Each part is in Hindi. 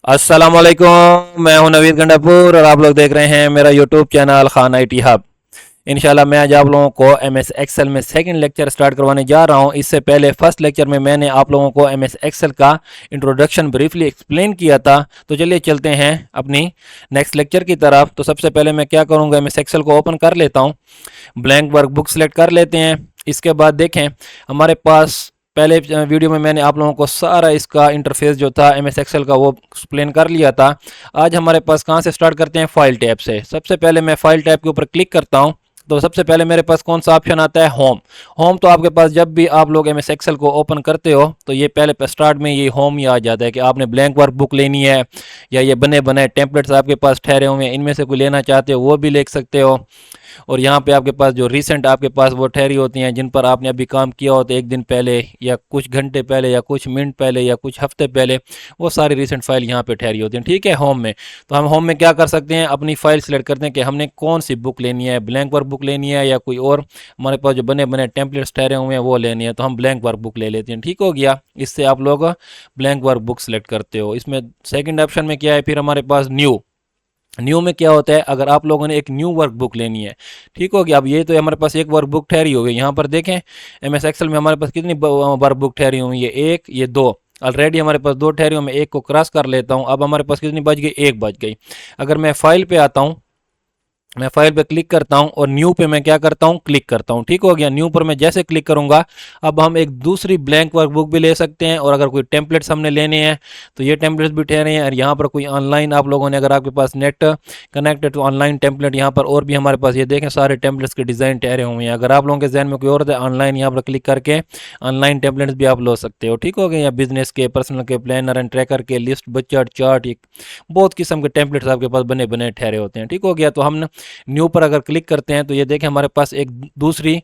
अस्सलाम वालेकुम, मैं हूं नवीद गंडापुर और आप लोग देख रहे हैं मेरा YouTube channel Khan IT hub. इंशाल्लाह मैं आज आप लोगों को MS एक्सेल में सेकंड लेक्चर स्टार्ट करवाने जा रहा हूं। इससे पहले फर्स्ट लेक्चर में मैंने आप लोगों को MS एक्सेल का इंट्रोडक्शन ब्रीफली एक्सप्लेन किया था। तो चलिए चलते हैं अपनी नेक्स्ट लेक्चर की तरफ। तो सबसे पहले मैं क्या करूँगा, MS एक्सेल को ओपन कर लेता हूँ, ब्लैंक वर्कबुक सेलेक्ट कर लेते हैं। इसके बाद देखें हमारे पास पहले वीडियो में मैंने आप लोगों को सारा इसका इंटरफेस जो था MS एक्सेल का वो एक्सप्लेन कर लिया था। आज हमारे पास कहाँ से स्टार्ट करते हैं, फाइल टैब से। सबसे पहले मैं फाइल टैब के ऊपर क्लिक करता हूँ। तो सबसे पहले मेरे पास कौन सा ऑप्शन आता है, होम। होम तो आपके पास जब भी आप लोग MS एक्सेल को ओपन करते हो तो ये पहले स्टार्ट में ये होम ही आ जाता है कि आपने ब्लैंक वर्क बुक लेनी है या ये बने बनाए टेम्पलेट्स आपके पास ठहरे हुए हैं, इनमें से कोई लेना चाहते हो वो भी ले सकते हो। और यहाँ पे आपके पास जो रिसेंट आपके पास वो ठहरी होती हैं जिन पर आपने अभी काम किया होता है एक दिन पहले या कुछ घंटे पहले या कुछ मिनट पहले या कुछ हफ्ते पहले, वो सारी रिसेंट फाइल यहाँ पे ठहरी होती हैं। ठीक है, होम में तो हम होम में क्या कर सकते हैं, अपनी फाइल सेलेक्ट करते हैं कि हमने कौन सी बुक लेनी है, ब्लैंक वर्क बुक लेनी है या कोई और हमारे पास जो बने बने टेम्पलेट्स ठहरे हुए हैं वो लेनी है। तो हम ब्लैंक वर्क बुक ले लेते हैं। ठीक हो गया, इससे आप लोग ब्लैंक वर्क बुक सेलेक्ट करते हो। इसमें सेकेंड ऑप्शन में क्या है, फिर हमारे पास न्यू। न्यू में क्या होता है, अगर आप लोगों ने एक न्यू वर्क बुक लेनी है, ठीक हो गया। अब ये तो हमारे पास एक वर्क बुक ठहरी हो गई। यहाँ पर देखें MS एक्सेल में हमारे पास कितनी वर्क बुक ठहरी हुई है, एक, ये दो। ऑलरेडी हमारे पास दो ठहरी हुई, मैं एक को क्रॉस कर लेता हूँ। अब हमारे पास कितनी बच गई, एक बच गई। अगर मैं फाइल पे आता हूँ, मैं फाइल पे क्लिक करता हूं और न्यू पे मैं क्या करता हूं, क्लिक करता हूं। ठीक हो गया, न्यू पर मैं जैसे क्लिक करूंगा अब हम एक दूसरी ब्लैंक वर्कबुक भी ले सकते हैं। और अगर कोई टेम्पलेट्स हमने लेने हैं तो ये टेम्पलेट्स भी ठहरे हैं। और यहाँ पर कोई ऑनलाइन आप लोगों ने, अगर आपके पास नेट कनेक्टेड तो ऑनलाइन टेम्पलेट यहाँ पर और भी हमारे पास ये देखें सारे टेम्पलेट्स के डिज़ाइन ठहरे हुए हैं। अगर आप लोगों के जहन में कोई और है, ऑनलाइन यहाँ पर क्लिक करके ऑनलाइन टेम्पलेट्स भी आप लो सकते हो। ठीक हो गया, या बिजनेस के, पर्सनल के, प्लानर एंड ट्रैकर के, लिस्ट, बजट, चार्ट, बहुत किस्म के टेम्पलेट्स आपके पास बने बने ठहरे होते हैं। ठीक हो गया, तो हम न्यू पर अगर क्लिक करते हैं तो ये देखें हमारे पास एक दूसरी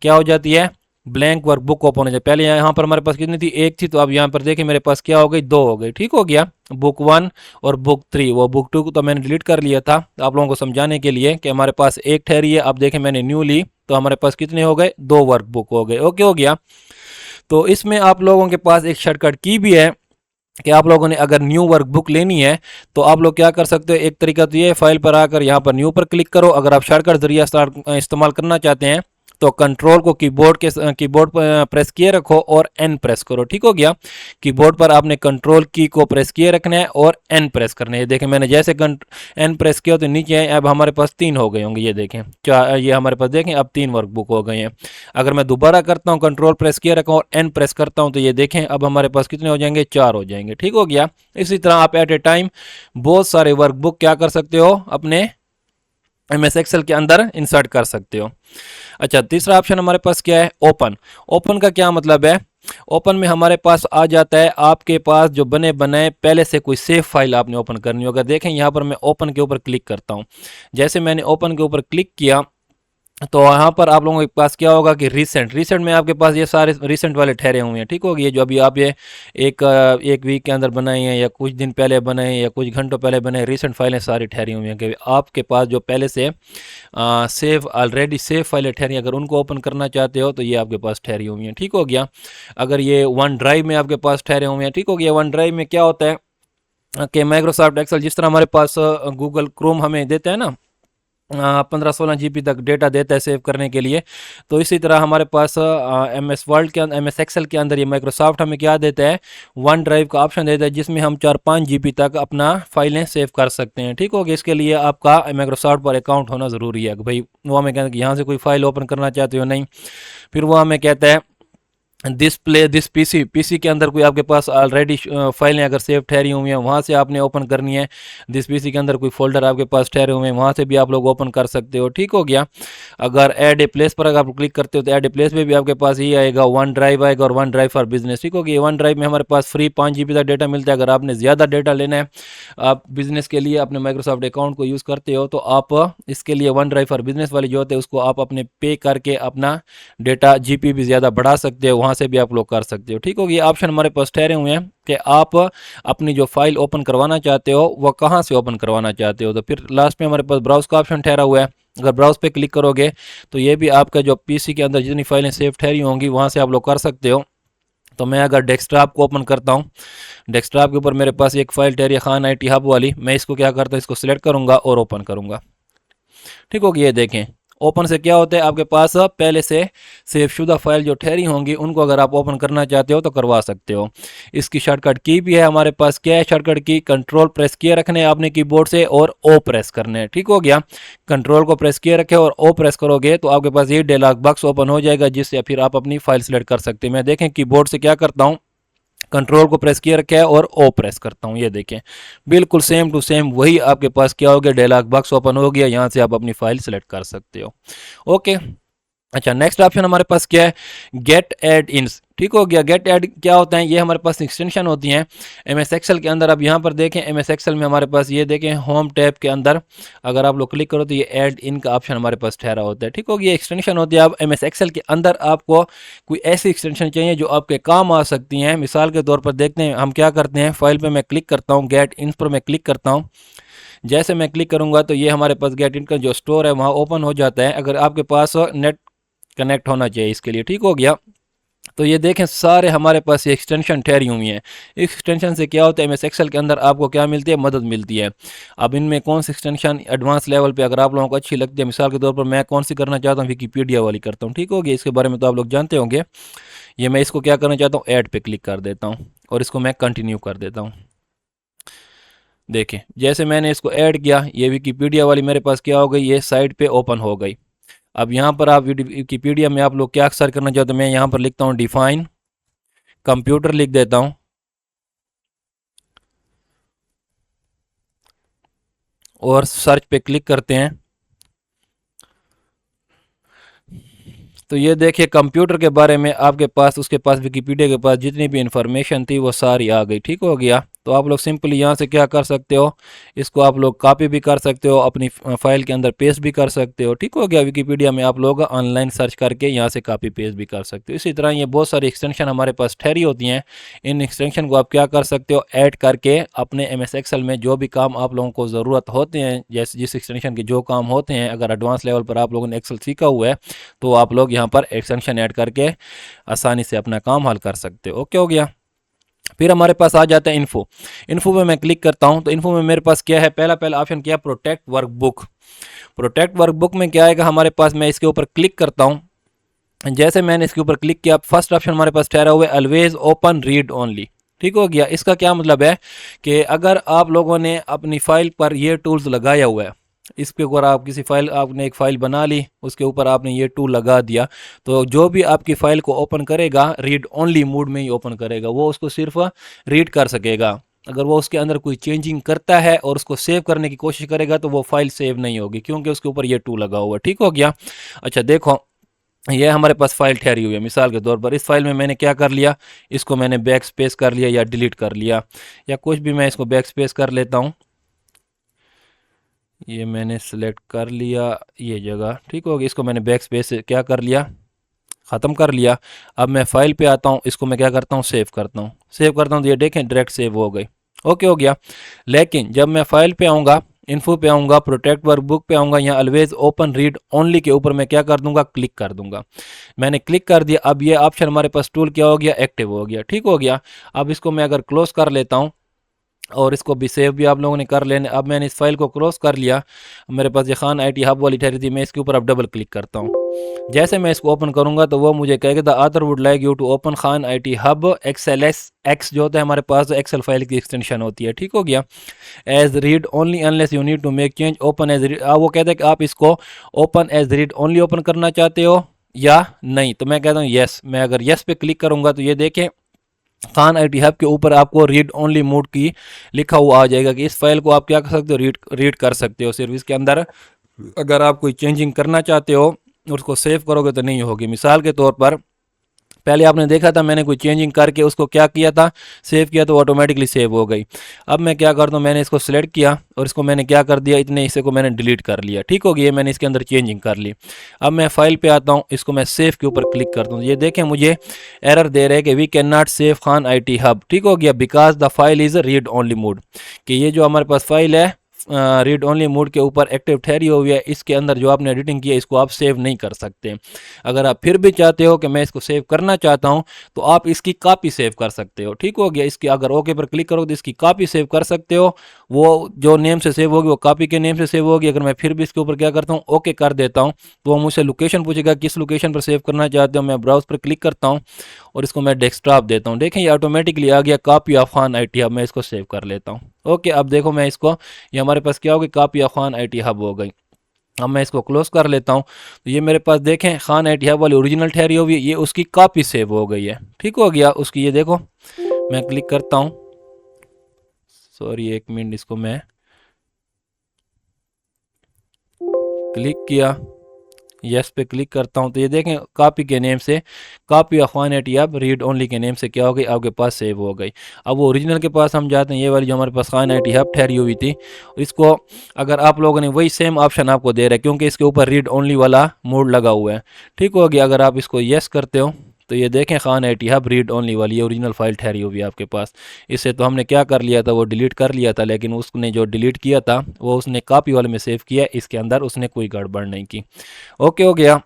क्या हो जाती है, ब्लैंक वर्कबुक ओपन हो जाए। पहले यहाँ पर हमारे पास कितनी थी, एक थी, तो अब यहाँ पर देखिए मेरे पास क्या हो गई, दो हो गई। ठीक हो गया, बुक 1 और बुक 3। वो बुक 2 को तो मैंने डिलीट कर लिया था तो आप लोगों को समझाने के लिए कि हमारे पास एक ठहरी है। अब देखें मैंने न्यू ली तो हमारे पास कितने हो गए, दो वर्क बुक हो गए। ओके हो गया। तो इसमें आप लोगों के पास एक शॉर्टकट की भी है कि आप लोगों ने अगर न्यू वर्कबुक लेनी है तो आप लोग क्या कर सकते हो, एक तरीका तो ये, फाइल पर आकर यहाँ पर न्यू पर क्लिक करो। अगर आप शॉर्टकट जरिया इस्तेमाल करना चाहते हैं तो कंट्रोल को कीबोर्ड पर प्रेस किए रखो और एन प्रेस करो। ठीक हो गया, कीबोर्ड पर आपने कंट्रोल की को प्रेस किए रखना है और एन प्रेस करना है। देखें मैंने जैसे एन प्रेस किया तो नीचे आए, अब हमारे पास 3 हो गए होंगे। ये देखें चार, ये हमारे पास देखें अब 3 वर्कबुक हो गए हैं। अगर मैं दोबारा करता हूँ, कंट्रोल प्रेस किए रखा और एन प्रेस करता हूँ तो ये देखें अब हमारे पास कितने हो जाएंगे, 4 हो जाएंगे। ठीक हो गया। इसी तरह आप एट ए टाइम बहुत सारे वर्कबुक क्या कर सकते हो, अपने MS एक्सेल के अंदर इंसर्ट कर सकते हो। अच्छा, तीसरा ऑप्शन हमारे पास क्या है, ओपन। ओपन का क्या मतलब है, ओपन में हमारे पास आ जाता है आपके पास जो बने बनाए पहले से कोई सेव फाइल आपने ओपन करनी हो। अगर देखें यहाँ पर मैं ओपन के ऊपर क्लिक करता हूँ, जैसे मैंने ओपन के ऊपर क्लिक किया तो यहाँ पर आप लोगों के पास क्या होगा कि रिसेंट में आपके पास ये सारे रिसेंट वाले ठहरे हुए हैं। ठीक होगी, ये जो अभी आप ये एक वीक के अंदर बनाए हैं या कुछ दिन पहले बनाए या कुछ घंटों पहले बनाए, रिसेंट फाइलें सारी ठहरी हुई हैं कि आपके पास जो पहले से सेव ऑलरेडी सेव फाइलें ठहरी, अगर उनको ओपन करना चाहते हो तो ये आपके पास ठहरी हुई हैं। ठीक हो गया। अगर ये वन ड्राइव में आपके पास ठहरे हुए हैं, ठीक हो गया। वन ड्राइव में क्या होता है कि माइक्रोसॉफ्ट एक्सेल जिस तरह हमारे पास गूगल क्रोम हमें देता है ना, 15-16 GB तक डेटा देता है सेव करने के लिए, तो इसी तरह हमारे पास MS वर्ल्ड के अंदर, MS एक्सेल के अंदर ये माइक्रोसॉफ्ट हमें क्या देता है, वन ड्राइव का ऑप्शन देता है जिसमें हम 4-5 GB तक अपना फाइलें सेव कर सकते हैं। ठीक हो गया। इसके लिए आपका माइक्रोसॉफ्ट पर अकाउंट होना ज़रूरी है कि भाई वो हमें कहते हैं कि यहाँ से कोई फाइल ओपन करना चाहते हो नहीं, फिर वो हमें कहता है दिस पीसी के अंदर कोई आपके पास ऑलरेडी फाइलें अगर सेव ठहरी हुई हैं वहाँ से आपने ओपन करनी है। दिस पीसी के अंदर कोई फोल्डर आपके पास ठहरे हुए हैं वहाँ से भी आप लोग ओपन कर सकते हो। ठीक हो गया। अगर ऐड ए प्लेस पर अगर आप क्लिक करते हो तो ऐड ए प्लेस में भी आपके पास ही आएगा, वन ड्राइव आएगा और वन ड्राइव फॉर बिजनेस। ठीक हो गया। वन ड्राइव में हमारे पास फ्री 5 GB तक डेटा मिलता है। अगर आपने ज़्यादा डेटा लेना है, आप बिजनेस के लिए अपने माइक्रोसॉफ्ट अकाउंट को यूज़ करते हो तो आप इसके लिए वन ड्राइव फॉर बिजनेस वाली जो होते हैं उसको आप अपने पे करके अपना डेटा GP भी ज़्यादा बढ़ा सकते हो, वहाँ से भी आप लोग कर सकते हो। ठीक हो गया। ऑप्शन हमारे पास ठहरे हुए हैं कि आप अपनी जो फाइल ओपन करवाना चाहते हो वह कहाँ से ओपन करवाना चाहते हो। तो फिर लास्ट में हमारे पास ब्राउज का ऑप्शन ठहरा हुआ है। अगर ब्राउज पे क्लिक करोगे तो ये भी आपका जो पीसी के अंदर जितनी फाइलें सेव ठहरी होंगी वहाँ से आप लोग कर सकते हो। तो मैं अगर डेस्कटॉप को ओपन करता हूँ, डेस्कटॉप के ऊपर मेरे पास एक फाइल ठहरी है खान IT हब वाली, मैं इसको क्या करता हूँ, इसको सिलेक्ट करूँगा और ओपन करूँगा। ठीक होगी, ये देखें ओपन से क्या होता है, आपके पास पहले से सेव शुदा फाइल जो ठहरी होंगी उनको अगर आप ओपन करना चाहते हो तो करवा सकते हो। इसकी शॉर्टकट की भी है हमारे पास। क्या है शॉर्टकट की? कंट्रोल प्रेस किए रखने आपने कीबोर्ड से और ओ प्रेस करने। ठीक हो गया, कंट्रोल को प्रेस किए रखे और ओ प्रेस करोगे तो आपके पास ये डायलॉग बॉक्स ओपन हो जाएगा, जिससे फिर आप अपनी फाइल सेलेक्ट कर सकते हैं। मैं देखें कीबोर्ड से क्या करता हूँ, कंट्रोल को प्रेस किया रखा है और ओ प्रेस करता हूँ, ये देखें बिल्कुल सेम टू सेम वही आपके पास क्या हो गया, डायलॉग बॉक्स ओपन हो गया। यहाँ से आप अपनी फाइल सेलेक्ट कर सकते हो। ओके, अच्छा नेक्स्ट ऑप्शन हमारे पास क्या है, गेट एड इन्स। ठीक हो गया, गेट एड क्या होता है, ये हमारे पास एक्सटेंशन होती हैं MS एक्सेल के अंदर। अब यहाँ पर देखें MS एक्सेल में हमारे पास ये देखें होम टैब के अंदर अगर आप लोग क्लिक करो तो ये ऐड इन का ऑप्शन हमारे पास ठहरा होता है। ठीक हो गया, एक्सटेंशन होती है। अब MS एक्सेल के अंदर आपको कोई ऐसी एक्सटेंशन चाहिए जो आपके काम आ सकती हैं। मिसाल के तौर पर देखते हैं हम क्या करते हैं, फाइल पर मैं क्लिक करता हूँ, गेट इन पर मैं क्लिक करता हूँ। जैसे मैं क्लिक करूँगा तो ये हमारे पास गेट इन का जो स्टोर है वहाँ ओपन हो जाता है। अगर आपके पास नेट कनेक्ट होना चाहिए इसके लिए। ठीक हो गया, तो ये देखें सारे हमारे पास ये एक्सटेंशन ठहरी हुई हैं। इस एक्सटेंशन से क्या होता है, MS एक्सेल के अंदर आपको क्या मिलती है, मदद मिलती है। अब इनमें कौन सी एक्सटेंशन एडवांस लेवल पे अगर आप लोगों को अच्छी लगती है, मिसाल के तौर पर मैं कौन सी करना चाहता हूँ, विकीपीडिया वाली करता हूँ। ठीक हो गया, इसके बारे में तो आप लोग जानते होंगे। ये मैं इसको क्या करना चाहता हूँ, ऐड पे क्लिक कर देता हूँ और इसको मैं कंटिन्यू कर देता हूँ। देखें जैसे मैंने इसको ऐड किया, ये विकीपीडिया वाली मेरे पास क्या हो गई, ये साइड पे ओपन हो गई। अब यहाँ पर आप विकीपीडिया में आप लोग क्या सर्च करना चाहते हो, मैं यहाँ पर लिखता हूँ डिफाइन कंप्यूटर लिख देता हूँ और सर्च पे क्लिक करते हैं। तो ये देखिए कंप्यूटर के बारे में आपके पास, उसके पास विकीपीडिया के पास जितनी भी इंफॉर्मेशन थी वो सारी आ गई। ठीक हो गया, तो आप लोग सिंपली यहाँ से क्या कर सकते हो, इसको आप लोग कॉपी भी कर सकते हो, अपनी फाइल के अंदर पेस्ट भी कर सकते हो। ठीक हो गया, विकीपीडिया में आप लोग ऑनलाइन सर्च करके यहाँ से कॉपी पेस्ट भी कर सकते हो। इसी तरह ये बहुत सारी एक्सटेंशन हमारे पास ठहरी होती हैं। इन एक्सटेंशन को आप क्या कर सकते हो, ऐड करके अपने MS एक्सेल में जो भी काम आप लोगों को ज़रूरत होते हैं, जैसे जिस एक्सटेंशन के जो काम होते हैं, अगर एडवांस लेवल पर आप लोगों ने एक्सेल सीखा हुआ है तो आप लोग यहाँ पर एक्सटेंशन ऐड करके आसानी से अपना काम हल कर सकते हो। ओके हो गया, फिर हमारे पास आ जाता है इन्फो। इन्फो में मैं क्लिक करता हूं तो इन्फो में मेरे पास क्या है, पहला ऑप्शन क्या है, प्रोटेक्ट वर्कबुक। प्रोटेक्ट वर्कबुक में क्या आएगा हमारे पास, मैं इसके ऊपर क्लिक करता हूं। जैसे मैंने इसके ऊपर क्लिक किया, फर्स्ट ऑप्शन हमारे पास ठहरा हुआ है ऑलवेज ओपन रीड ओनली। ठीक हो गया, इसका क्या मतलब है कि अगर आप लोगों ने अपनी फाइल पर ये टूल्स लगाया हुआ है, इसके ऊपर आप किसी फाइल, आपने एक फाइल बना ली, उसके ऊपर आपने ये टूल लगा दिया, तो जो भी आपकी फाइल को ओपन करेगा रीड ओनली मोड में ही ओपन करेगा, वो उसको सिर्फ रीड कर सकेगा। अगर वो उसके अंदर कोई चेंजिंग करता है और उसको सेव करने की कोशिश करेगा तो वो फाइल सेव नहीं होगी, क्योंकि उसके ऊपर ये टूल लगा हुआ है। ठीक हो गया, अच्छा देखो ये हमारे पास फाइल ठहरी हुई है। मिसाल के तौर पर इस फाइल में मैंने क्या कर लिया, इसको मैंने बैक स्पेस कर लिया या डिलीट कर लिया या कुछ भी, मैं इसको बैक स्पेस कर लेता हूँ। ये मैंने सेलेक्ट कर लिया ये जगह। ठीक होगी, इसको मैंने बैक स्पेस से क्या कर लिया, ख़त्म कर लिया। अब मैं फाइल पे आता हूँ, इसको मैं क्या करता हूँ, सेव करता हूँ। सेव करता हूँ तो ये देखें डायरेक्ट सेव हो गई। ओके हो गया, लेकिन जब मैं फाइल पे आऊँगा, इन्फो पे आऊँगा, प्रोटेक्ट वर्कबुक पे आऊँगा, यहाँ ऑलवेज ओपन रीड ओनली के ऊपर मैं क्या कर दूंगा, क्लिक कर दूंगा। मैंने क्लिक कर दिया, अब ये ऑप्शन हमारे पास टूल क्या हो गया, एक्टिव हो गया। ठीक हो गया, अब इसको मैं अगर क्लोज कर लेता हूँ और इसको भी सेव भी आप लोगों ने कर लेने। अब मैंने इस फाइल को क्रॉस कर लिया, मेरे पास ये खान IT हब वाली ठहरी थी, मैं इसके ऊपर अब डबल क्लिक करता हूँ। जैसे मैं इसको ओपन करूंगा तो वो मुझे कहेगा the author would like you to open Khan IT hub XLSX, जो होता है हमारे पास एक्सेल फाइल की एक्सटेंशन होती है। ठीक हो गया, as read only unless you need to make change open as read. वो कहता है कि आप इसको open as read only open करना चाहते हो या नहीं, तो मैं कहता हूँ येस। मैं अगर येस पे क्लिक करूंगा तो ये देखें खान IT हब के ऊपर आपको रीड ओनली मोड की लिखा हुआ आ जाएगा कि इस फाइल को आप क्या कर सकते हो, रीड कर सकते हो सिर्फ। इसके अंदर अगर आप कोई चेंजिंग करना चाहते हो, उसको सेव करोगे तो नहीं होगी। मिसाल के तौर पर पहले आपने देखा था मैंने कोई चेंजिंग करके उसको क्या किया था, सेव किया, तो ऑटोमेटिकली सेव हो गई। अब मैं क्या करता हूँ, मैंने इसको सिलेक्ट किया और इसको मैंने क्या कर दिया, इतने हिस्से को मैंने डिलीट कर लिया। ठीक हो गया, मैंने इसके अंदर चेंजिंग कर ली। अब मैं फाइल पे आता हूँ, इसको मैं सेव के ऊपर क्लिक करता हूँ, ये देखें मुझे एरर दे रहा है कि we can not save Khan IT hub. ठीक हो गया, because the file is read only mode, कि ये जो हमारे पास फाइल है रीड ओनली मोड के ऊपर एक्टिव ठहरी हुई है, इसके अंदर जो आपने एडिटिंग की है इसको आप सेव नहीं कर सकते। अगर आप फिर भी चाहते हो कि मैं इसको सेव करना चाहता हूं तो आप इसकी कॉपी सेव कर सकते हो। ठीक हो गया, इसकी अगर ओके पर क्लिक करो तो इसकी कॉपी सेव कर सकते हो। वो जो नेम से सेव होगी वो कॉपी के नेम से सेव होगी। अगर मैं फिर भी इसके ऊपर क्या करता हूँ, ओके कर देता हूँ, तो वो मुझसे लोकेशन पूछेगा किस लोकेशन पर सेव करना चाहते हो। मैं ब्राउज पर क्लिक करता हूँ और इसको मैं डेस्कटॉप देता हूँ। देखें ये ऑटोमेटिकली आ गया copy of Khan IT hub. मैं इसको सेव कर लेता हूँ। ओके, अब देखो मैं इसको, ये हमारे पास क्या होगी, copy of Khan IT hub हो गई। अब मैं इसको क्लोज कर लेता हूँ तो ये मेरे पास देखें खान IT हब वाली ओरिजिनल ठहरी हुई है, ये उसकी कॉपी सेव हो गई है। ठीक हो गया उसकी, ये देखो मैं क्लिक करता हूँ, सॉरी एक मिनट, इसको मैं क्लिक किया, यस पे क्लिक करता हूं तो ये देखें कॉपी के नेम से, copy of Khan IT hub read only के नेम से क्या हो गई, आपके पास सेव हो गई। अब वो ओरिजिनल के पास हम जाते हैं, ये वाली जो हमारे पास खान IT हब ठहरी हुई थी, इसको अगर आप लोगों ने वही सेम ऑप्शन आपको दे रहा है क्योंकि इसके ऊपर रीड ओनली वाला मोड लगा हुआ है। ठीक हो गया, अगर आप इसको यस करते हो तो ये देखें Khan IT hub read only वाली ये ओरिजिनल फाइल ठहरी हुई है आपके पास। इससे तो हमने क्या कर लिया था, वो डिलीट कर लिया था, लेकिन उसने जो डिलीट किया था वो उसने कॉपी वाले में सेव किया, इसके अंदर उसने कोई गड़बड़ नहीं की। ओके हो गया।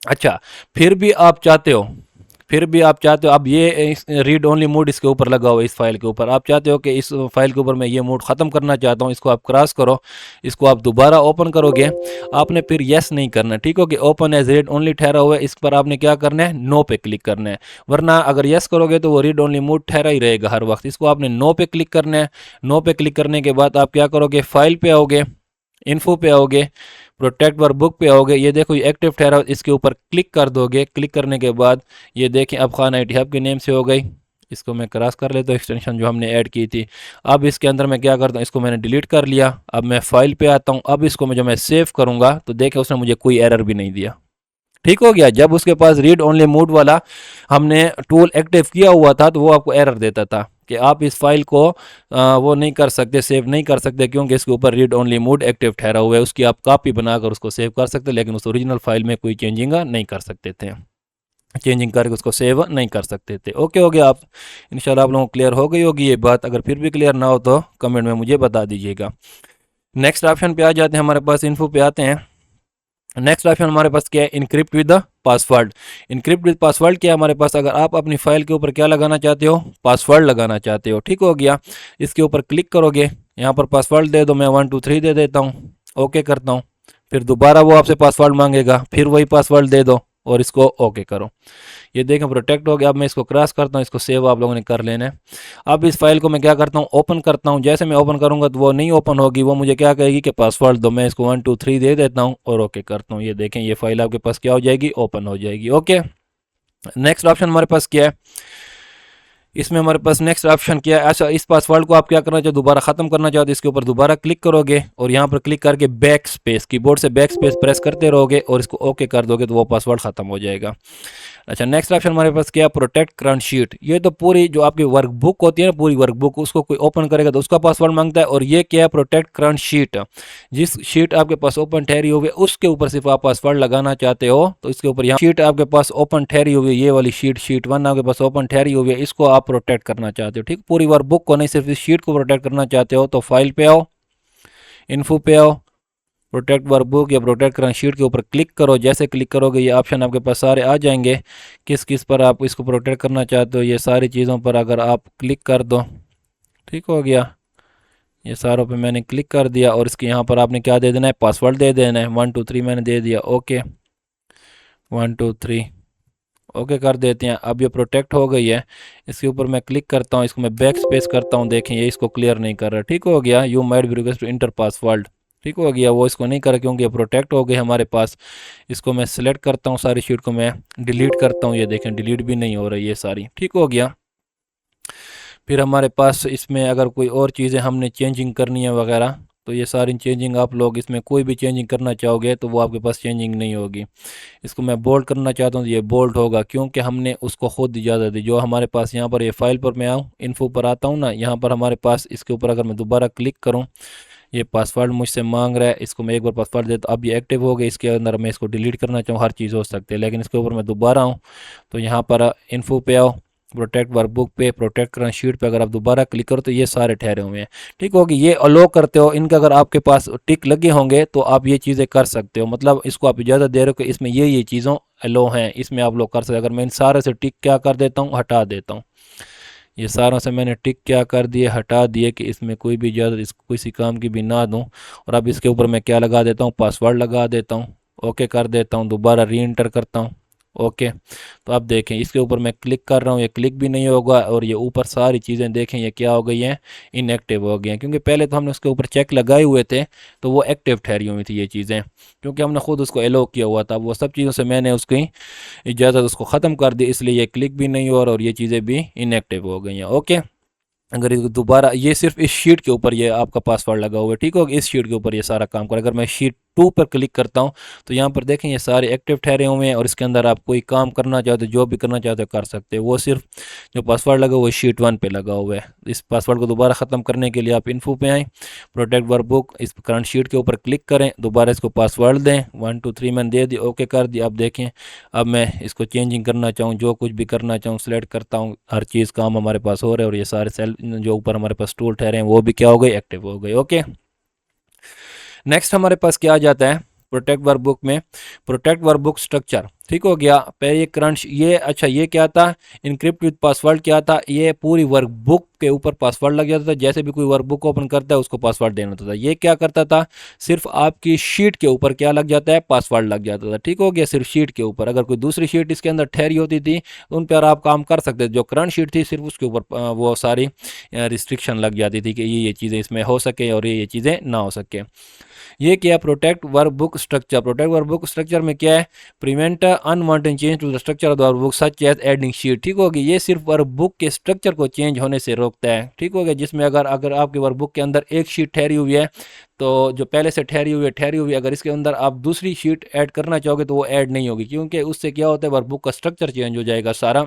अच्छा, फिर भी आप चाहते हो, फिर भी आप चाहते हो, अब ये रीड ओनली मोड इसके ऊपर लगा हुआ है, इस फाइल के ऊपर आप चाहते हो कि इस फाइल के ऊपर मैं ये मोड ख़त्म करना चाहता हूँ, इसको आप क्रॉस करो, इसको आप दोबारा ओपन करोगे, आपने फिर यस नहीं करना। ठीक हो कि ओपन एज रीड ओनली ठहरा हुआ है, इस पर आपने क्या करना है, नो पे क्लिक करना है। वरना अगर यस करोगे तो वो रीड ओनली मोड ठहरा ही रहेगा हर वक्त। इसको आपने नो पे क्लिक करना है। नो पे क्लिक करने के बाद आप क्या करोगे, फाइल पे आओगे, इन्फो पे आओगे, प्रोटेक्ट वर्कबुक पे आओगे, ये देखो ये एक्टिव ठहरा, इसके ऊपर क्लिक कर दोगे। क्लिक करने के बाद ये देखें अब खान IT हब के नेम से हो गई। इसको मैं क्रॉस कर लेता हूँ, एक्सटेंशन जो हमने ऐड की थी। अब इसके अंदर मैं क्या करता हूँ, इसको मैंने डिलीट कर लिया। अब मैं फाइल पे आता हूँ, अब इसको मैं जो मैं सेव करूँगा तो देखें उसने मुझे कोई एरर भी नहीं दिया। ठीक हो गया, जब उसके पास रीड ओनली मोड वाला हमने टूल एक्टिव किया हुआ था तो वो आपको एरर देता था कि आप इस फाइल को वो नहीं कर सकते, सेव नहीं कर सकते क्योंकि इसके ऊपर रीड ओनली मोड एक्टिव ठहरा हुआ है। उसकी आप कॉपी बनाकर उसको सेव कर सकते, लेकिन उस ओरिजिनल फाइल में कोई चेंजिंग नहीं कर सकते थे, चेंजिंग करके उसको सेव नहीं कर सकते थे। ओके हो गया, आप इंशाल्लाह आप लोगों को क्लियर हो गई होगी ये बात। अगर फिर भी क्लियर ना हो तो कमेंट में मुझे बता दीजिएगा। नेक्स्ट ऑप्शन पे आ जाते हैं, हमारे पास इन्फो पे आते हैं। नेक्स्ट ऑप्शन हमारे पास क्या है, encrypt with the password. Encrypt with password क्या है हमारे पास, अगर आप अपनी फाइल के ऊपर क्या लगाना चाहते हो, पासवर्ड लगाना चाहते हो। ठीक हो गया, इसके ऊपर क्लिक करोगे, यहाँ पर पासवर्ड दे दो, मैं 123 दे देता हूँ, ओके करता हूँ। फिर दोबारा वो आपसे पासवर्ड मांगेगा, फिर वही पासवर्ड दे दो और इसको ओके करो। ये देखें प्रोटेक्ट हो गया। अब मैं इसको क्रॉस करता हूँ, इसको सेव आप लोगों ने कर लेना है। अब इस फाइल को मैं क्या करता हूँ, ओपन करता हूँ। जैसे मैं ओपन करूँगा तो वो नहीं ओपन होगी, वो मुझे क्या कहेगी कि पासवर्ड दो। मैं इसको 123 दे देता हूँ और ओके करता हूँ। ये देखें ये फाइल आपके पास क्या हो जाएगी, ओपन हो जाएगी। ओके, नेक्स्ट ऑप्शन हमारे पास क्या है, इसमें हमारे पास नेक्स्ट ऑप्शन क्या है। अच्छा, इस पासवर्ड को आप क्या करना चाहते हो, दोबारा ख़त्म करना चाहते हो, इसके ऊपर दोबारा क्लिक करोगे और यहाँ पर क्लिक करके बैक स्पेस, कीबोर्ड से बैक स्पेस प्रेस करते रहोगे और इसको ओके कर दोगे तो वो पासवर्ड ख़त्म हो जाएगा। अच्छा, नेक्स्ट ऑप्शन हमारे पास क्या है, प्रोटेक्ट करंट शीट। ये तो पूरी जो आपकी वर्कबुक होती है ना, पूरी वर्कबुक, उसको कोई ओपन करेगा तो उसका पासवर्ड मांगता है। और ये क्या है, प्रोटेक्ट करंट शीट। जिस शीट आपके पास ओपन ठहरी हुई है उसके ऊपर सिर्फ आप पासवर्ड लगाना चाहते हो तो इसके ऊपर यहाँ शीट आपके पास ओपन ठहरी हुई है, ये वाली शीट, शीट 1 आपके पास ओपन ठहरी हुई है, इसको आप प्रोटेक्ट करना चाहते हो। ठीक, पूरी वर्कबुक को नहीं, सिर्फ इस शीट को प्रोटेक्ट करना चाहते हो तो फाइल पे आओ, इन्फो पे आओ, प्रोटेक्ट वर्कबुक या प्रोटेक्ट करंट शीट के ऊपर क्लिक करो। जैसे क्लिक करोगे ये ऑप्शन आपके पास सारे आ जाएंगे, किस किस पर आप इसको प्रोटेक्ट करना चाहते हो। ये सारी चीज़ों पर अगर आप क्लिक कर दो, ठीक हो गया, ये सारों पे मैंने क्लिक कर दिया और इसके यहाँ पर आपने क्या दे देना है, पासवर्ड दे देना है। 123 मैंने दे दिया, ओके 123 ओके कर देते हैं। अब ये प्रोटेक्ट हो गई है, इसके ऊपर मैं क्लिक करता हूँ, इसको मैं बैक स्पेस करता हूँ, देखें ये इसको क्लियर नहीं कर रहा। ठीक हो गया, you might be request to enter password. ठीक हो गया, वो इसको नहीं कर क्योंकि ये प्रोटेक्ट हो गए हमारे पास। इसको मैं सिलेक्ट करता हूँ, सारी शीट को मैं डिलीट करता हूँ, ये देखें डिलीट भी नहीं हो रही ये सारी। ठीक हो गया, फिर हमारे पास इसमें अगर कोई और चीज़ें हमने चेंजिंग करनी है वगैरह तो ये सारी चेंजिंग आप लोग इसमें कोई भी चेंजिंग करना चाहोगे तो वो आपके पास चेंजिंग नहीं होगी। इसको मैं बोल्ड करना चाहता हूँ तो ये बोल्ड होगा क्योंकि हमने उसको खुद इजाज़त दी। जो हमारे पास यहाँ पर ये फाइल पर मैं आऊँ, इन्फो पर आता हूँ ना, यहाँ पर हमारे पास इसके ऊपर अगर मैं दोबारा क्लिक करूँ, ये पासवर्ड मुझसे मांग रहा है, इसको मैं एक बार पासवर्ड देता, अब ये एक्टिव हो गया। इसके अंदर मैं इसको डिलीट करना चाहूँ, हर चीज़ हो सकती है, लेकिन इसके ऊपर मैं दोबारा आऊँ तो यहाँ पर इन्फो पे आओ, प्रोटेक्ट वर्कबुक पे, प्रोटेक्ट करंट शीट पे अगर आप दोबारा क्लिक करो तो ये सारे ठहरे हुए हैं। ठीक होगी, ये अलो करते हो, इनका अगर आपके पास टिक लगे होंगे तो आप ये चीज़ें कर सकते हो, मतलब इसको आप इजाज़त दे रहे हो कि इसमें ये चीज़ों अलो हैं, इसमें आप लोग कर सकते हो। अगर मैं इन सारे से टिक क्या कर देता हूँ, हटा देता हूँ, ये सारों से मैंने टिक क्या कर दिए, हटा दिए कि इसमें कोई भी इजाज़त इस किसी काम की भी ना दूँ। और अब इसके ऊपर मैं क्या लगा देता हूँ, पासवर्ड लगा देता हूँ, ओके कर देता हूँ, दोबारा री एंटर करता हूँ, ओके। तो अब देखें इसके ऊपर मैं क्लिक कर रहा हूँ, ये क्लिक भी नहीं होगा, और ये ऊपर सारी चीज़ें देखें ये क्या हो गई हैं, इनएक्टिव हो गई हैं, क्योंकि पहले तो हमने उसके ऊपर चेक लगाए हुए थे तो वो एक्टिव ठहरी हुई थी ये चीज़ें, क्योंकि हमने खुद उसको एलो किया हुआ था। वो सब चीज़ों से मैंने उसकी इजाज़त उसको ख़त्म कर दी, इसलिए ये क्लिक भी नहीं हो रहा और ये चीज़ें भी इनएक्टिव हो गई हैं, ओके। अगर इसको दोबारा, ये सिर्फ इस शीट के ऊपर ये आपका पासवर्ड लगा हुआ है, ठीक होगा, इस शीट के ऊपर ये सारा काम कर। अगर मैं शीट 2 पर क्लिक करता हूँ तो यहाँ पर देखें ये सारे एक्टिव ठहरे हुए हैं, और इसके अंदर आप कोई काम करना चाहते हो, जो भी करना चाहते हो कर सकते हो। वो सिर्फ जो पासवर्ड लगा हुआ है शीट 1 पे लगा हुआ है। इस पासवर्ड को दोबारा ख़त्म करने के लिए आप इन्फो पे आएँ, प्रोटेक्ट वर्कबुक, इस करंट शीट के ऊपर क्लिक करें, दोबारा इसको पासवर्ड दें, 1 2 3 मैंने दे दी, ओके कर दिया। अब देखें, अब मैं इसको चेंजिंग करना चाहूँ, जो कुछ भी करना चाहूँ सेलेक्ट करता हूँ, हर चीज़ काम हमारे पास हो रहा है, और ये सारे सेल जो ऊपर हमारे पास टूल ठहरे हैं वो भी क्या हो गए, एक्टिव हो गए, ओके। नेक्स्ट हमारे पास क्या आ जाता है प्रोटेक्ट वर्कबुक में, प्रोटेक्ट वर्कबुक स्ट्रक्चर, ठीक हो गया। पहले ये करंट, ये अच्छा ये क्या था, इनक्रिप्ट विद पासवर्ड क्या था, ये पूरी वर्कबुक के ऊपर पासवर्ड लग जाता था, जैसे भी कोई वर्कबुक ओपन करता है उसको पासवर्ड देना होता था। ये क्या करता था, सिर्फ आपकी शीट के ऊपर क्या लग जाता है, पासवर्ड लग जाता था, ठीक हो गया, सिर्फ शीट के ऊपर। अगर कोई दूसरी शीट इसके अंदर ठहरी होती थी तो उन पर आप काम कर सकते थे, जो करंट शीट थी सिर्फ उसके ऊपर वो सारी रिस्ट्रिक्शन लग जाती थी कि ये चीज़ें इसमें हो सके और ये चीज़ें ना हो सके। ये क्या है, protect workbook structure. Protect workbook structure में क्या है, prevent unwanted change to the structure of the workbook such as adding sheet, ठीक होगी। ये सिर्फ वर्कबुक के स्ट्रक्चर को चेंज होने से रोकता है, ठीक हो गया। जिसमें अगर अगर आपके वर्कबुक के अंदर एक शीट ठहरी हुई है, तो जो पहले से ठहरी हुई अगर इसके अंदर आप दूसरी शीट ऐड करना चाहोगे तो वो ऐड नहीं होगी, क्योंकि उससे क्या होता है, वर्कबुक का स्ट्रक्चर चेंज हो जाएगा सारा।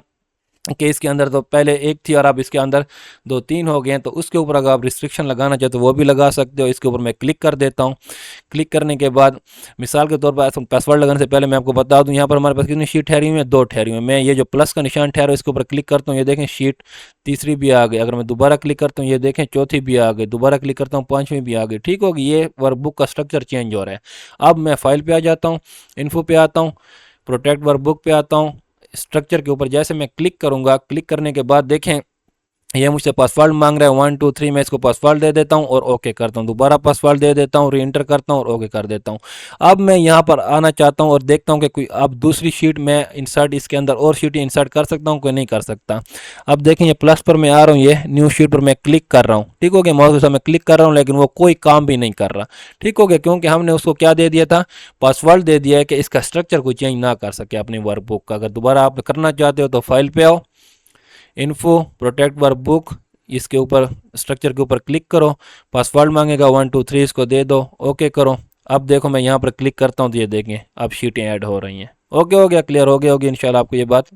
कि इसके अंदर तो पहले एक थी और अब इसके अंदर 2 3 हो गए हैं, तो उसके ऊपर अगर आप रिस्ट्रिक्शन लगाना चाहते हो वो भी लगा सकते हो। इसके ऊपर मैं क्लिक कर देता हूँ। क्लिक करने के बाद मिसाल के तौर पर पासवर्ड लगाने से पहले मैं आपको बता दूं, यहाँ पर हमारे पास कितनी शीट ठहरी हुई है, 2 ठहरी हुई है। मैं ये जो प्लस का निशान ठहरा है इसके ऊपर क्लिक करता हूँ, ये देखें शीट तीसरी भी आ गई। अगर मैं दोबारा क्लिक करता हूँ ये देखें चौथी भी आ गई, दोबारा क्लिक करता हूँ 5वीं भी आ गई, ठीक होगी। ये वर्कबुक का स्ट्रक्चर चेंज हो रहा है। अब मैं फाइल पे आ जाता हूँ, इन्फो पे आता हूँ, प्रोटेक्ट वर्कबुक पे आता हूँ, स्ट्रक्चर के ऊपर जैसे मैं क्लिक करूंगा, क्लिक करने के बाद देखें ये मुझसे पासवर्ड मांग रहा है 1 2 3, मैं इसको पासवर्ड दे देता हूँ और ओके करता हूँ, दोबारा पासवर्ड दे देता हूँ, री एंटर करता हूँ और ओके कर देता हूँ। अब मैं यहाँ पर आना चाहता हूँ और देखता हूँ कि कोई अब दूसरी शीट में इंसर्ट, इसके अंदर और शीट इंसर्ट कर सकता हूँ, कोई नहीं कर सकता। अब देखें ये प्लस पर मैं आ रहा हूँ, ये न्यू शीट पर मैं क्लिक कर रहा हूँ, ठीक हो गया। माउस के साथ मैं क्लिक कर रहा हूँ लेकिन वो कोई काम भी नहीं कर रहा, ठीक हो गया, क्योंकि हमने उसको क्या दे दिया था, पासवर्ड दे दिया है कि इसका स्ट्रक्चर कोई चेंज ना कर सके अपनी वर्कबुक का। अगर दोबारा आप करना चाहते हो तो फाइल पे आओ, इन्फो, प्रोटेक्ट वर्कबुक, इसके ऊपर स्ट्रक्चर के ऊपर क्लिक करो, पासवर्ड मांगेगा 1 2 3, इसको दे दो, ओके करो। अब देखो मैं यहाँ पर क्लिक करता हूँ तो ये देखें अब शीटें ऐड हो रही हैं, ओके हो गया, क्लियर हो गया होगी इंशाल्लाह आपको ये बात।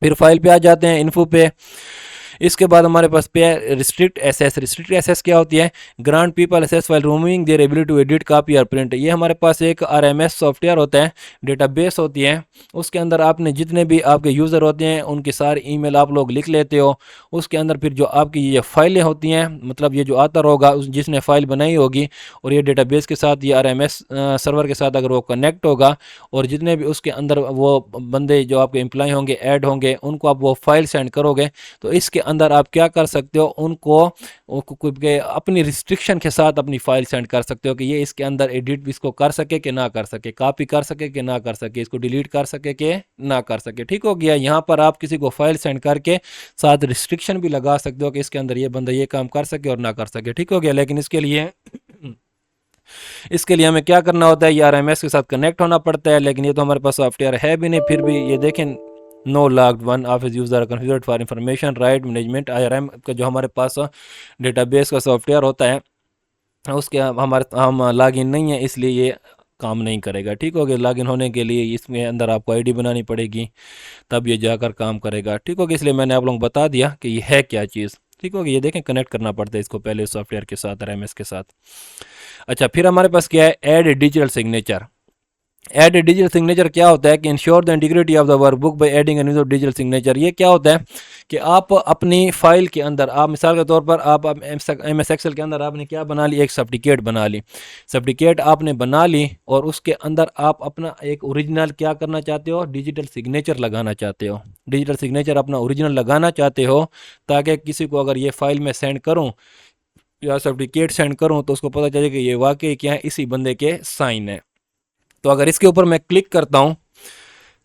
फिर फाइल पे आ जाते हैं, इन्फो पे। इसके बाद हमारे पास पे है रिस्ट्रिक्ट एसेस। रिस्ट्रिक्ट एसेस क्या होती है, grant people access while removing their ability to edit copy और प्रिंट। ये हमारे पास एक आरएमएस सॉफ्टवेयर होता है, डेटाबेस होती है, उसके अंदर आपने जितने भी आपके यूज़र होते हैं उनकी सारी ईमेल आप लोग लिख लेते हो। उसके अंदर फिर जो आपकी ये फाइलें होती हैं, मतलब ये जो आतर होगा जिसने फाइल बनाई होगी, और ये डेटाबेस के साथ, ये आरएमएस सर्वर के साथ अगर वो कनेक्ट होगा, और जितने भी उसके अंदर वो बंदे जो आपके एम्प्लॉय होंगे ऐड होंगे, उनको आप वो फाइल सेंड करोगे, तो इसके अंदर आप क्या कर सकते हो, उनको अपनी रिस्ट्रिक्शन के साथ अपनी फाइल सेंड कर सकते हो कि ये इसके अंदर एडिट इसको कर सके कि ना कर सके, कॉपी कर सके कि ना कर सके, इसको डिलीट कर सके कि ना कर सके, ठीक हो गया। यहाँ पर आप किसी को फाइल सेंड करके साथ रिस्ट्रिक्शन भी लगा सकते हो कि इसके अंदर ये बंदा ये काम कर सके और ना कर सके, ठीक हो गया। लेकिन इसके लिए हमें क्या करना होता है, ये आरएमएस के साथ कनेक्ट होना पड़ता है, लेकिन ये तो हमारे पास सॉफ्टवेयर है भी नहीं। फिर भी ये देखें, no logged one of is user confused for information right management, IRM का जो हमारे पास डेटाबेस का सॉफ्टवेयर होता है उसके हम लॉगिन नहीं है, इसलिए ये काम नहीं करेगा, ठीक हो गया। लॉगिन होने के लिए इसमें अंदर आपको आईडी बनानी पड़ेगी, तब ये जाकर काम करेगा, ठीक हो गया। इसलिए मैंने आप लोगों को बता दिया कि ये है क्या चीज़, ठीक हो गया। ये देखें कनेक्ट करना पड़ता है इसको पहले सॉफ्टवेयर के साथ, आरएमएस के साथ। अच्छा, फिर हमारे पास क्या है, ऐड डिजिटल सिग्नेचर। एड ए डिजिटल सिग्नेचर क्या होता है कि ensure the integrity of the workbook by adding N digital signature. ये क्या होता है कि आप अपनी फाइल के अंदर, आप मिसाल के तौर पर आप एम एस एक्सेल के अंदर आपने क्या बना ली, एक सर्टिफिकेट बना ली, सर्टिफिकेट आपने बना ली और उसके अंदर आप अपना एक ओरिजिनल क्या करना चाहते हो, डिजिटल सिग्नेचर लगाना चाहते हो, डिजिटल सिग्नेचर अपना ओरिजिनल लगाना चाहते हो, ताकि किसी को अगर ये फाइल में सेंड करूँ या सर्टिफिकेट सेंड करूँ तो उसको पता चले कि ये वाकई क्या है, इसी बंदे के साइन है। तो अगर इसके ऊपर मैं क्लिक करता हूँ,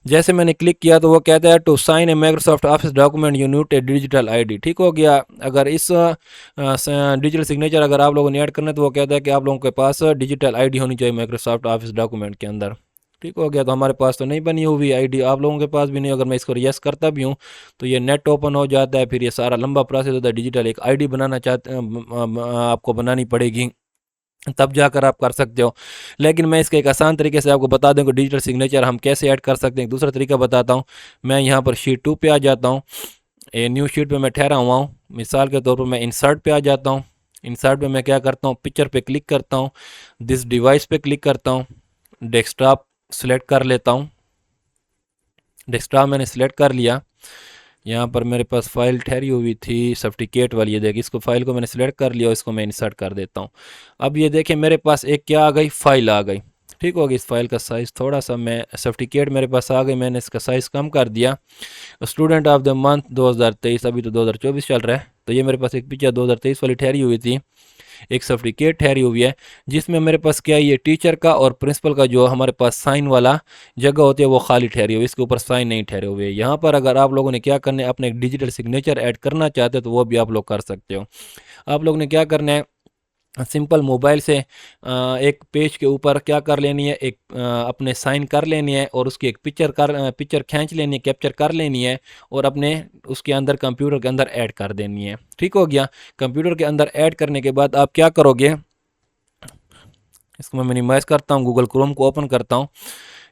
जैसे मैंने क्लिक किया तो वो कहता है to sign a Microsoft Office document you need a digital ID. ठीक हो गया। अगर इस डिजिटल सिग्नेचर अगर आप लोगों ने ऐड करना है तो वो कहता है कि आप लोगों के पास डिजिटल आईडी होनी चाहिए माइक्रोसॉफ्ट ऑफिस डॉक्यूमेंट के अंदर। ठीक हो गया। तो हमारे पास तो नहीं बनी हुई आईडी, आप लोगों के पास भी नहीं। अगर मैं इसको यस करता भी हूँ तो ये नेट ओपन हो जाता है, फिर ये सारा लंबा प्रोसेस होता है। डिजिटल एक आईडी बनाना चाहते आपको बनानी पड़ेगी, तब जाकर आप कर सकते हो। लेकिन मैं इसका एक आसान तरीके से आपको बता दूं कि डिजिटल सिग्नेचर हम कैसे ऐड कर सकते हैं। एक दूसरा तरीका बताता हूं। मैं यहाँ पर शीट 2 पे आ जाता हूँ, ये न्यू शीट पे मैं ठहरा हुआ हूँ। मिसाल के तौर पर मैं इंसर्ट पे आ जाता हूँ। इंसर्ट पे मैं क्या करता हूँ, पिक्चर पे क्लिक करता हूँ, दिस डिवाइस पे क्लिक करता हूँ, डेस्कटॉप सेलेक्ट कर लेता हूँ। डेस्कटॉप मैंने सेलेक्ट कर लिया। यहाँ पर मेरे पास फाइल ठहरी हुई थी सर्टिफिकेट वाली, ये देखिए इसको फाइल को मैंने सेलेक्ट कर लिया और इसको मैं इंसर्ट कर देता हूँ। अब ये देखें मेरे पास एक क्या आ गई, फाइल आ गई। ठीक होगी। इस फाइल का साइज़ थोड़ा सा, मैं सर्टिफिकेट मेरे पास आ गई, मैंने इसका साइज़ कम कर दिया। स्टूडेंट ऑफ द मंथ 2023, अभी तो 2024 चल रहा है, तो ये मेरे पास एक पिक्चर 2023 वाली ठहरी हुई थी, एक सर्टिफिकेट ठहरी हुई है, जिसमें मेरे पास क्या है, ये टीचर का और प्रिंसिपल का जो हमारे पास साइन वाला जगह होती है वो खाली ठहरी हुई है, इसके ऊपर साइन नहीं ठहरे हुए। यहाँ पर अगर आप लोगों ने क्या करना है, अपने एक डिजिटल सिग्नेचर ऐड करना चाहते हो तो वो भी आप लोग कर सकते हो। आप लोग ने क्या करना है, सिंपल मोबाइल से एक पेज के ऊपर क्या कर लेनी है, एक अपने साइन कर लेनी है और उसकी एक पिक्चर खींच लेनी है, कैप्चर कर लेनी है और अपने उसके अंदर कंप्यूटर के अंदर ऐड कर देनी है। ठीक हो गया। कंप्यूटर के अंदर ऐड करने के बाद आप क्या करोगे, इसको मैं मिनिमाइज़ करता हूँ, गूगल क्रोम को ओपन करता हूँ।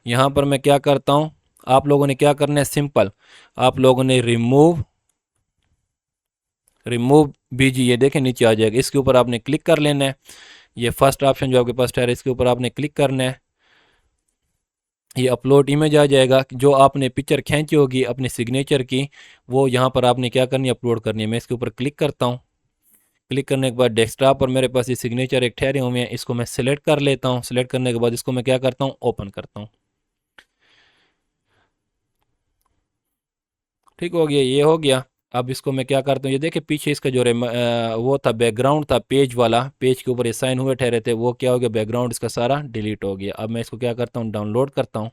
यहाँ पर मैं क्या करता हूँ, आप लोगों ने क्या करना है, सिंपल आप लोगों ने रिमूव बीजी, ये देखें नीचे आ जाएगा, इसके ऊपर आपने क्लिक कर लेना है। ये फर्स्ट ऑप्शन जो आपके पास है इसके ऊपर आपने क्लिक करना है। ये अपलोड इमेज आ जाएगा, जो आपने पिक्चर खींची होगी अपने सिग्नेचर की, वो यहाँ पर आपने क्या करनी है, अपलोड करनी है। मैं इसके ऊपर क्लिक करता हूँ। क्लिक करने के बाद डेस्कटॉप पर मेरे पास ये सिग्नेचर एक ठहरे हुए हैं, इसको मैं सिलेक्ट कर लेता हूँ। सिलेक्ट करने के बाद इसको मैं क्या करता हूँ, ओपन करता हूँ। ठीक हो गया, ये हो गया। अब इसको मैं क्या करता हूँ, ये देखिए पीछे इसका जो वो था बैकग्राउंड था पेज वाला, पेज के ऊपर ये साइन हुए ठहरे थे, वो क्या हो गया, बैकग्राउंड इसका सारा डिलीट हो गया। अब मैं इसको क्या करता हूँ, डाउनलोड करता हूँ।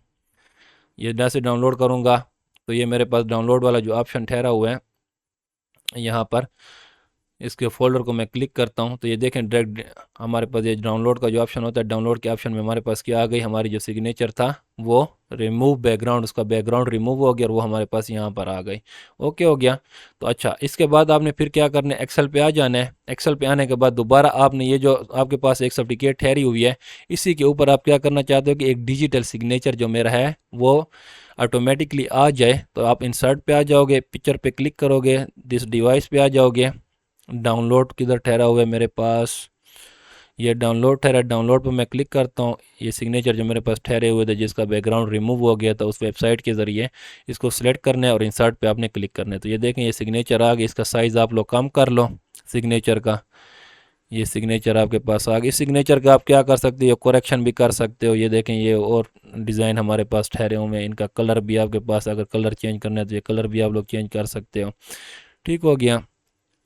ये जैसे डाउनलोड करूँगा तो ये मेरे पास डाउनलोड वाला जो ऑप्शन ठहरा हुआ है यहाँ पर, इसके फोल्डर को मैं क्लिक करता हूँ तो ये देखें डायरेक्ट हमारे पास ये डाउनलोड का जो ऑप्शन होता है, डाउनलोड के ऑप्शन में हमारे पास क्या आ गई, हमारी जो सिग्नेचर था वो रिमूव बैकग्राउंड, उसका बैकग्राउंड रिमूव हो गया और वो हमारे पास यहाँ पर आ गई। ओके हो गया। तो अच्छा, इसके बाद आपने फिर क्या करना है, एक्सेल पे आ जाना है। एक्सेल पे आने के बाद दोबारा आपने ये जो आपके पास एक सर्टिफिकेट ठहरी हुई है, इसी के ऊपर आप क्या करना चाहते हो कि एक डिजिटल सिग्नेचर जो मेरा है वो ऑटोमेटिकली आ जाए। तो आप इंसर्ट पे आ जाओगे, पिक्चर पे क्लिक करोगे, दिस डिवाइस पे आ जाओगे। डाउनलोड किधर ठहरा हुआ है मेरे पास, ये डाउनलोड ठहरा, डाउनलोड पर मैं क्लिक करता हूँ। ये सिग्नेचर जो मेरे पास ठहरे हुए थे जिसका बैकग्राउंड रिमूव हो गया था, उस वेबसाइट के ज़रिए इसको सिलेक्ट करना है और इंसर्ट पे आपने क्लिक करना है। तो ये देखें ये सिग्नेचर आ गया, इसका साइज़ आप लोग कम कर लो सिग्नेचर का। ये सिग्नेचर आपके पास आ गई। सिग्नेचर का आप क्या कर सकते हो, करेक्शन भी कर सकते हो। ये देखें ये और डिज़ाइन हमारे पास ठहरे हुए हैं, इनका कलर भी आपके पास, अगर कलर चेंज करना है तो ये कलर भी आप लोग चेंज कर सकते हो। ठीक हो गया।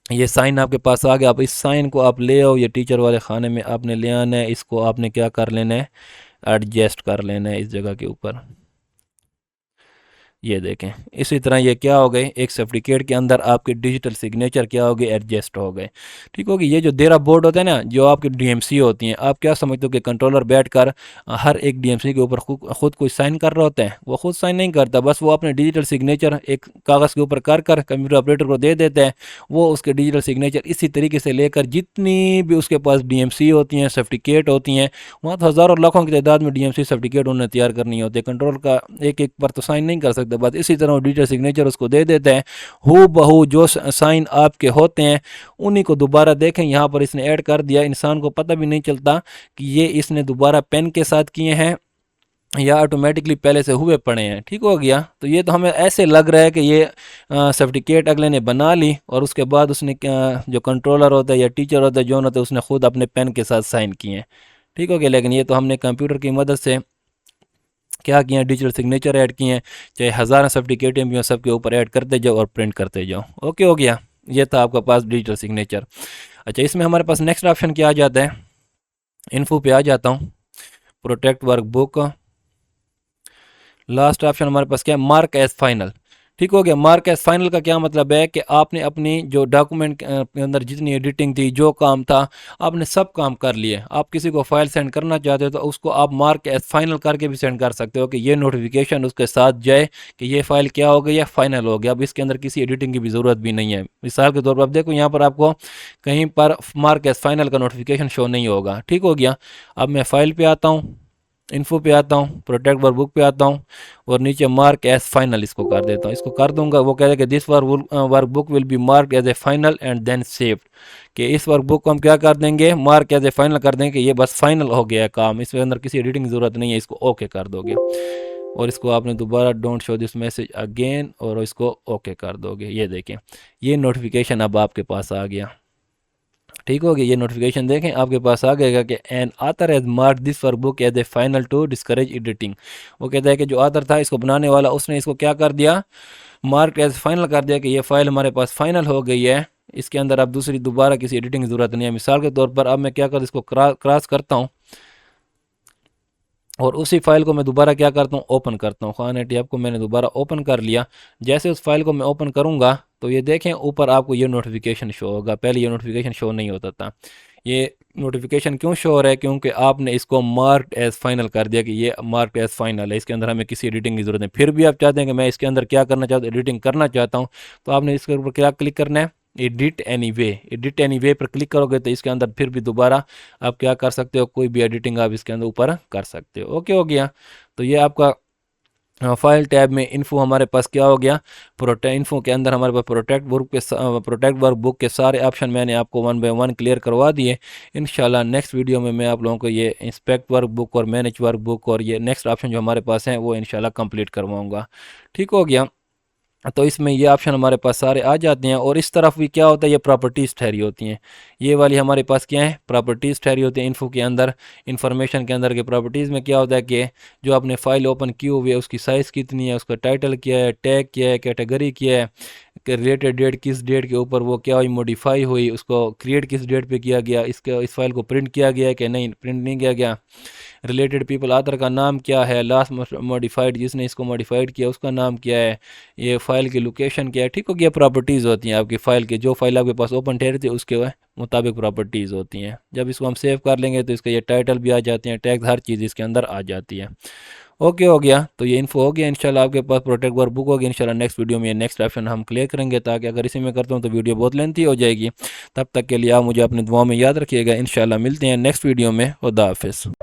ये साइन आपके पास आ गया। अब इस साइन को आप ले आओ, ये टीचर वाले खाने में आपने ले आना है, इसको आपने क्या कर लेना है, एडजस्ट कर लेना है इस जगह के ऊपर। ये देखें इसी तरह ये क्या हो गए, एक सर्टिफिकेट के अंदर आपके डिजिटल सिग्नेचर क्या हो गए, एडजस्ट हो गए। ठीक होगी। ये जो देरा बोर्ड होता है ना, जो आपकी डीएमसी होती हैं, आप क्या समझते हो कि कंट्रोलर बैठकर हर एक डीएमसी के ऊपर खुद कोई साइन कर रहा होता है, वो खुद साइन नहीं करता, बस वो अपने डिजिटल सिग्नेचर एक कागज़ के ऊपर कर कर कंप्यूटर ऑपरेटर को दे देता है। वो उसके डिजिटल सिग्नेचर इसी तरीके से लेकर जितनी भी उसके पास डीएमसी होती हैं, सर्टिफिकेट होती हैं, वहाँ तो हज़ारों लाखों की तादाद में डीएमसी सर्टिफिकेट उन्हें तैयार करनी होती है। कंट्रोल का एक एक पर तो साइन नहीं कर सकते, बस इसी तरह डिजिटल सिग्नेचर उसको दे देते हैं। हु बहू जो साइन आपके होते हैं उन्हीं को दोबारा देखें, यहाँ पर इसने ऐड कर दिया, इंसान को पता भी नहीं चलता कि ये इसने दोबारा पेन के साथ किए हैं या ऑटोमेटिकली पहले से हुए पड़े हैं। ठीक हो गया। तो ये तो हमें ऐसे लग रहा है कि ये सर्टिफिकेट अगले ने बना ली और उसके बाद उसने जो कंट्रोलर होता है या टीचर होता है जो होता है उसने खुद अपने पेन के साथ साइन किए हैं। ठीक हो गया। लेकिन ये तो हमने कंप्यूटर की मदद से क्या किया, डिजिटल सिग्नेचर ऐड किए हैं, चाहे हज़ार सर्टिफिकेटें भी हों सबके ऊपर ऐड करते जाओ और प्रिंट करते जाओ। ओके हो गया। ये था आपका पास डिजिटल सिग्नेचर। अच्छा, इसमें हमारे पास नेक्स्ट ऑप्शन क्या आ जाता है, इन्फो पे आ जाता हूँ, protect work book. Last option हमारे पास क्या है, मार्क एज फाइनल। ठीक हो गया। मार्क एज फाइनल का क्या मतलब है कि आपने अपनी जो डॉक्यूमेंट के अंदर जितनी एडिटिंग थी, जो काम था, आपने सब काम कर लिए। आप किसी को फाइल सेंड करना चाहते हो तो उसको आप मार्क एज फाइनल करके भी सेंड कर सकते हो कि ये नोटिफिकेशन उसके साथ जाए कि ये फाइल क्या हो गई, या फाइनल हो गया। अब इसके अंदर किसी एडिटिंग की भी ज़रूरत भी नहीं है। मिसाल के तौर पर आप देखो यहाँ पर आपको कहीं पर मार्क एज फाइनल का नोटिफिकेशन शो नहीं होगा। ठीक हो गया। अब मैं फाइल पे आता हूँ, इन्फो पे आता हूँ, प्रोटेक्ट वर्क बुक पे आता हूँ और नीचे मार्क एज फाइनल इसको कर देता हूँ। इसको कर दूंगा, वो कह रहा है कि this work book will be mark as a final and then saved, कि इस वर्क बुक को हम क्या कर देंगे, मार्क एज ए फाइनल कर देंगे कि ये बस फाइनल हो गया है काम, इसके अंदर किसी एडिटिंग की ज़रूरत नहीं है। इसको ओके कर दोगे और इसको आपने दोबारा don't show this message again और इसको ओके कर दोगे। ये देखें, ये नोटिफिकेशन अब आपके पास आ गया। ठीक हो गया। ये नोटिफिकेशन देखें आपके पास आ गएगा कि an author has mark this work book as a final to discourage editing. वो कहता है कि जो आथर था, इसको बनाने वाला, उसने इसको क्या कर दिया, मार्क एज फाइनल कर दिया कि ये फाइल हमारे पास फाइनल हो गई है। इसके अंदर अब दूसरी दोबारा किसी एडिटिंग की ज़रूरत नहीं है। मिसाल के तौर पर अब मैं क्या कर इसको क्रॉस करता हूँ और उसी फाइल को मैं दोबारा क्या करता हूँ, ओपन करता हूँ। खान एटी को मैंने दोबारा ओपन कर लिया। जैसे उस फाइल को मैं ओपन करूँगा तो ये देखें ऊपर आपको ये नोटिफिकेशन शो होगा। पहले ये नोटिफिकेशन शो नहीं होता था। ये नोटिफिकेशन क्यों शो हो रहा है, क्योंकि आपने इसको मार्क एज फाइनल कर दिया कि ये मार्क एज फाइनल है, इसके अंदर हमें किसी एडिटिंग की ज़रूरत नहीं। फिर भी आप चाहते हैं कि मैं इसके अंदर क्या करना चाहता हूँ, एडिटिंग करना चाहता हूँ, तो आपने इसके ऊपर क्या क्लिक करना है, edit any way. Edit any way पर क्लिक करोगे तो इसके अंदर फिर भी दोबारा आप क्या कर सकते हो, कोई भी एडिटिंग आप इसके अंदर ऊपर कर सकते हो। ओके हो गया। तो ये आपका फाइल टैब में इन्फो हमारे पास क्या हो गया, प्रोटेक्ट इन्फो के अंदर हमारे पास प्रोटेक्ट वर्क बुक के सारे ऑप्शन मैंने आपको वन बाय वन क्लियर करवा दिए। इंशाल्लाह नेक्स्ट वीडियो में मैं आप लोगों को ये इंस्पेक्ट वर्क बुक और मैनेज वर्क बुक और ये नेक्स्ट ऑप्शन जो हमारे पास हैं वो इंशाल्लाह कंप्लीट करवाऊँगा। ठीक हो गया। तो इसमें ये ऑप्शन हमारे पास सारे आ जाते हैं। और इस तरफ भी क्या होता है, ये प्रॉपर्टीज़ ठहरी होती हैं। ये वाली हमारे पास क्या है, प्रॉपर्टीज़ ठहरी होती हैं इन्फो के अंदर। इंफॉर्मेशन के अंदर के प्रॉपर्टीज़ में क्या होता है कि जो आपने फ़ाइल ओपन की हुई है उसकी साइज़ कितनी है, उसका टाइटल क्या है, टैग क्या है, कैटेगरी क्या है, कि रिलेटेड डेट किस डेट के ऊपर वो क्या हुई, मॉडिफाई हुई, उसको क्रिएट किस डेट पे किया गया, इस फाइल को प्रिंट किया गया है कि नहीं, प्रिंट नहीं किया गया, रिलेटेड पीपल आथर का नाम क्या है, लास्ट मॉडिफाइड जिसने इसको मॉडिफाइड किया उसका नाम क्या है, ये फाइल की लोकेशन क्या है। ठीक हो गया। प्रॉपर्टीज़ होती हैं आपकी फ़ाइल की, जो फाइल आपके पास ओपन ठहरी थी उसके मुताबिक प्रॉपर्टीज़ होती हैं। जब इसको हम सेव कर लेंगे तो इसका ये टाइटल भी आ जाते हैं, टैग, हर चीज़ इसके अंदर आ जाती है। ओके हो गया। तो ये इन्फो हो गया। इंशाल्लाह आपके पास प्रोटेक्ट वर्क बुक होगी। इंशाल्लाह नेक्स्ट वीडियो में ये नेक्स्ट ऑप्शन हम क्लियर करेंगे, ताकि अगर इसी में करता हूँ तो वीडियो बहुत लेंथी हो जाएगी। तब तक के लिए आप मुझे अपनी दुआ में याद रखिएगा। इंशाल्लाह मिलते हैं नेक्स्ट वीडियो में। खुदा हाफिज़।